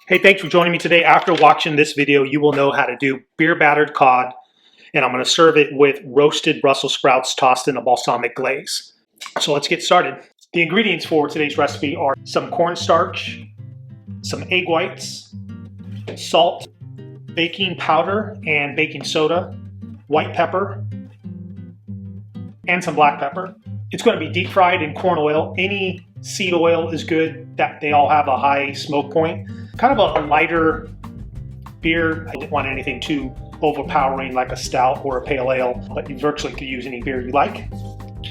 Hey, thanks for joining me today. After watching this video, you will know how to do beer battered cod, and I'm going to serve it with roasted Brussels sprouts tossed in a balsamic glaze. So let's get started. The ingredients for today's recipe are some cornstarch, some egg whites, salt, baking powder and baking soda, white pepper, and some black pepper. It's going to be deep fried in corn oil. Any seed oil is good. That they all have a high smoke point. Kind of a lighter beer. I didn't want anything too overpowering like a stout or a pale ale, but you virtually could use any beer you like.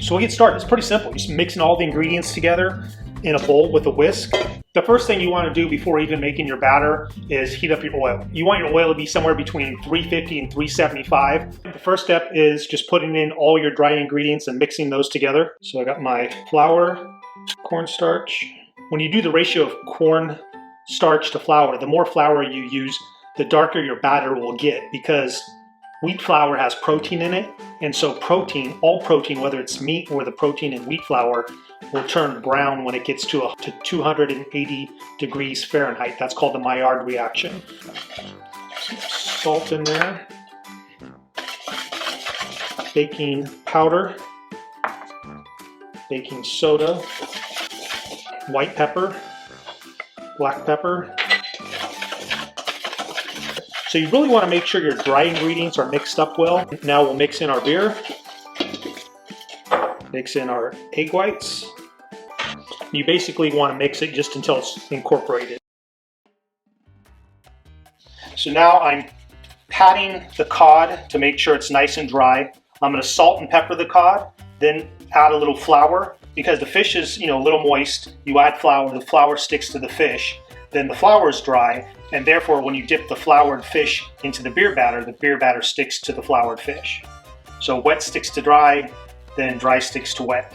So we'll get started. It's pretty simple. Just mixing all the ingredients together in a bowl with a whisk. The first thing you want to do before even making your batter is heat up your oil. You want your oil to be somewhere between 350 and 375. The first step is just putting in all your dry ingredients and mixing those together. So I got my flour, cornstarch. When you do the ratio of cornstarch to flour, the more flour you use, the darker your batter will get, because wheat flour has protein in it, and so protein, all protein, whether it's meat or the protein in wheat flour, will turn brown when it gets to 280 degrees Fahrenheit. That's called the Maillard reaction. Some salt in there, baking powder, baking soda, white pepper, black pepper. So you really want to make sure your dry ingredients are mixed up well. Now we'll mix in our beer, mix in our egg whites. You basically want to mix it just until it's incorporated. So now I'm patting the cod to make sure it's nice and dry. I'm going to salt and pepper the cod, then add a little flour. Because the fish is, a little moist, you add flour, the flour sticks to the fish. Then the flour is dry, and therefore when you dip the floured fish into the beer batter sticks to the floured fish. So wet sticks to dry, then dry sticks to wet.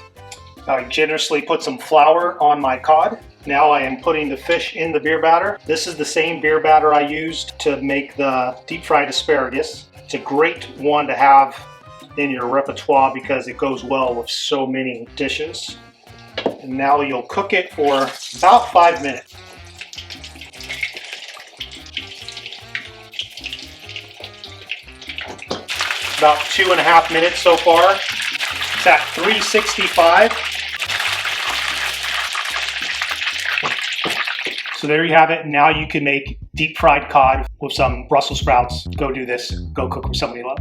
I generously put some flour on my cod. Now I am putting the fish in the beer batter. This is the same beer batter I used to make the deep fried asparagus. It's a great one to have in your repertoire because it goes well with so many dishes. And now you'll cook it for about 5 minutes. About 2.5 minutes so far. It's at 365. So there you have it. Now you can make deep fried cod with some Brussels sprouts. Go do this. Go cook with somebody you love.